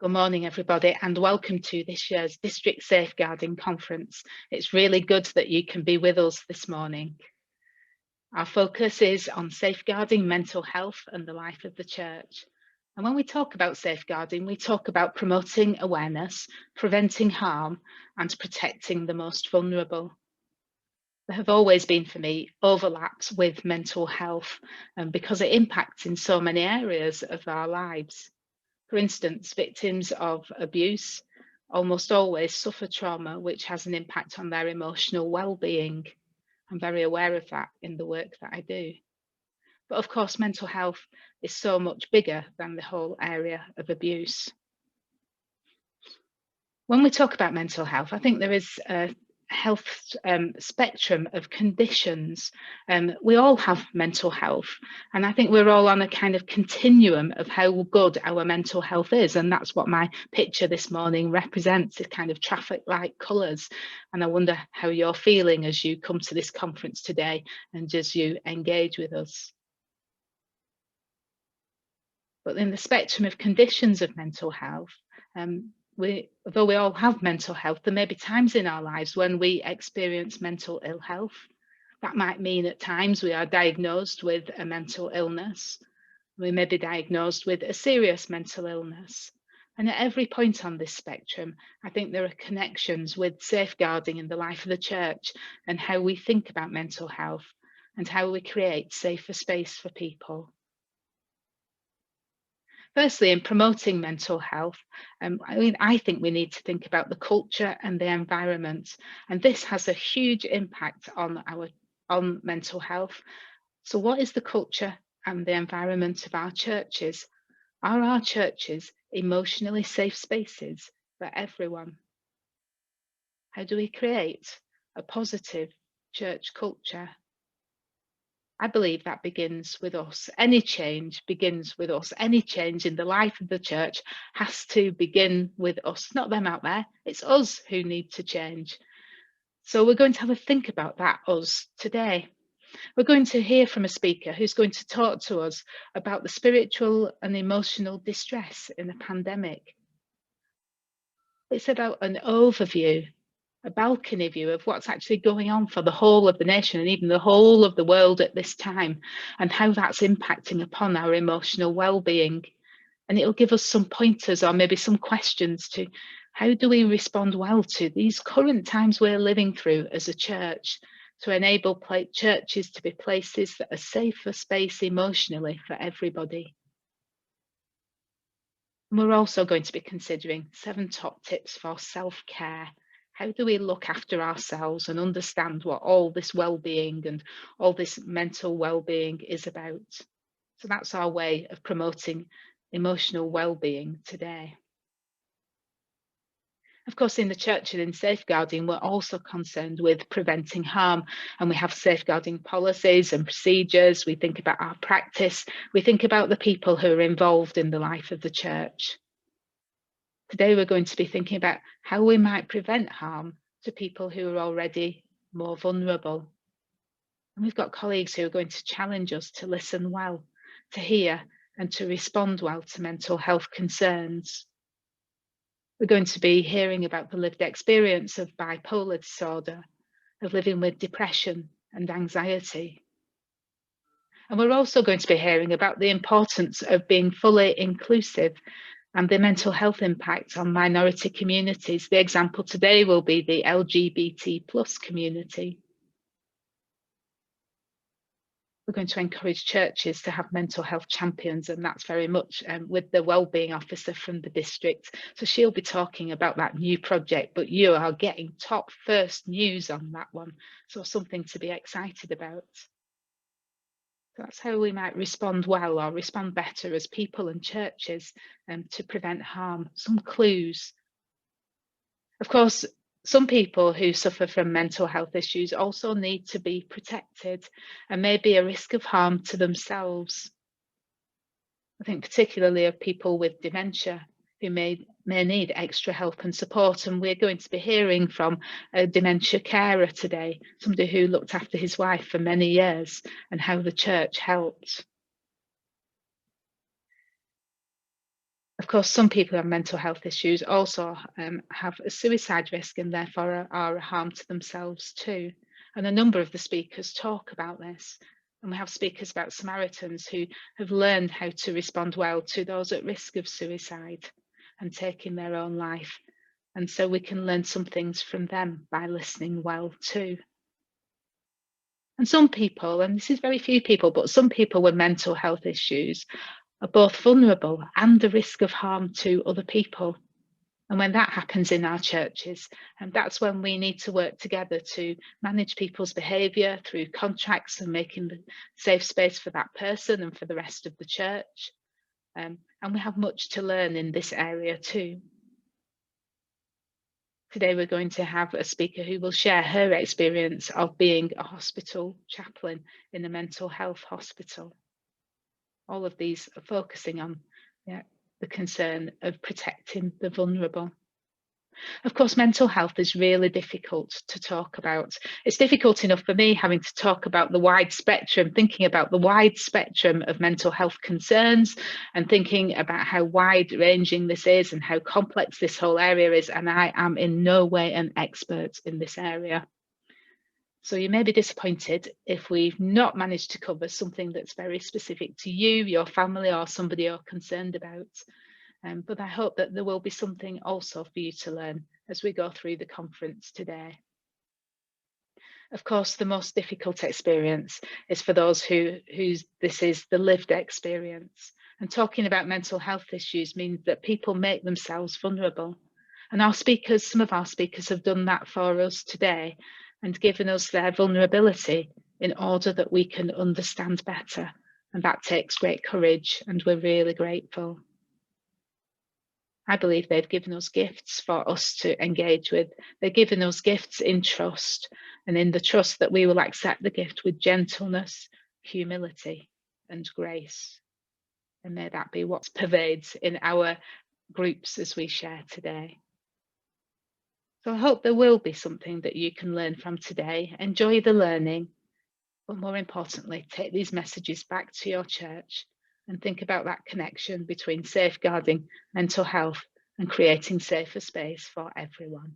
Good morning, everybody, and welcome to this year's District Safeguarding Conference. It's really good that you can be with us this morning. Our focus is on safeguarding mental health and the life of the church. And when we talk about safeguarding, we talk about promoting awareness, preventing harm, and protecting the most vulnerable. There have always been, for me, overlaps with mental health because it impacts in so many areas of our lives. For instance, victims of abuse almost always suffer trauma, which has an impact on their emotional well-being. I'm very aware of that in the work that I do. But of course, mental health is so much bigger than the whole area of abuse. When we talk about mental health, I think there is a health spectrum of conditions. We all have mental health, and I think we're all on a kind of continuum of how good our mental health is, and that's what my picture this morning represents, is kind of traffic light colours. And I wonder how you're feeling as you come to this conference today and as you engage with us. But in the spectrum of conditions of mental health, although we all have mental health, there may be times in our lives when we experience mental ill health. That might mean at times we are diagnosed with a mental illness. We may be diagnosed with a serious mental illness. And at every point on this spectrum, I think there are connections with safeguarding in the life of the church and how we think about mental health and how we create safer space for people. Firstly, in promoting mental health, I think we need to think about the culture and the environment, and this has a huge impact on mental health. So what is the culture and the environment of our churches? Are our churches emotionally safe spaces for everyone? How do we create a positive church culture? I believe that begins with us. Any change begins with us. Any change in the life of the church has to begin with us, not them out there. It's us who need to change. So we're going to have a think about that, us, today. We're going to hear from a speaker who's going to talk to us about the spiritual and emotional distress in the pandemic. It's about an overview, a balcony view of what's actually going on for the whole of the nation and even the whole of the world at this time, and how that's impacting upon our emotional well-being. And it'll give us some pointers or maybe some questions to how do we respond well to these current times we're living through as a church, to enable churches to be places that are safer space emotionally for everybody. And we're also going to be considering 7 top tips for self-care. How do we look after ourselves and understand what all this well-being and all this mental well-being is about? So that's our way of promoting emotional well-being today. Of course, in the church and in safeguarding, we're also concerned with preventing harm, and we have safeguarding policies and procedures. We think about our practice. We think about the people who are involved in the life of the church. Today, we're going to be thinking about how we might prevent harm to people who are already more vulnerable. And we've got colleagues who are going to challenge us to listen well, to hear, and to respond well to mental health concerns. We're going to be hearing about the lived experience of bipolar disorder, of living with depression and anxiety. And we're also going to be hearing about the importance of being fully inclusive and the mental health impact on minority communities. The example today will be the LGBT+ community. We're going to encourage churches to have mental health champions, and that's very much with the wellbeing officer from the district. So she'll be talking about that new project, but you are getting top first news on that one. So something to be excited about. That's how we might respond well or respond better as people and churches to prevent harm. Some clues. Of course, some people who suffer from mental health issues also need to be protected and may be a risk of harm to themselves. I think particularly of people with dementia who may need extra help and support, and we're going to be hearing from a dementia carer today, somebody who looked after his wife for many years and how the church helped. Of course, some people who have mental health issues also have a suicide risk and therefore are a harm to themselves too. And a number of the speakers talk about this. And we have speakers about Samaritans who have learned how to respond well to those at risk of suicide and taking their own life. And so we can learn some things from them by listening well too. And some people, and this is very few people, but some people with mental health issues are both vulnerable and a risk of harm to other people. And when that happens in our churches, and that's when we need to work together to manage people's behaviour through contracts and making the safe space for that person and for the rest of the church. And we have much to learn in this area too. Today we're going to have a speaker who will share her experience of being a hospital chaplain in a mental health hospital. All of these are focusing on the concern of protecting the vulnerable. Of course, mental health is really difficult to talk about. It's difficult enough for me having to talk about the wide spectrum, thinking about the wide spectrum of mental health concerns and thinking about how wide ranging this is and how complex this whole area is. And I am in no way an expert in this area. So you may be disappointed if we've not managed to cover something that's very specific to you, your family, or somebody you're concerned about. But I hope that there will be something also for you to learn as we go through the conference today. Of course, the most difficult experience is for those whose this is the lived experience. And talking about mental health issues means that people make themselves vulnerable. And some of our speakers have done that for us today and given us their vulnerability in order that we can understand better. And that takes great courage, and we're really grateful. I believe they've given us gifts for us to engage with. They've given us gifts in trust, and in the trust that we will accept the gift with gentleness, humility, and grace. And may that be what pervades in our groups as we share today. So I hope there will be something that you can learn from today. Enjoy the learning, but more importantly, take these messages back to your church and think about that connection between safeguarding mental health and creating safer space for everyone.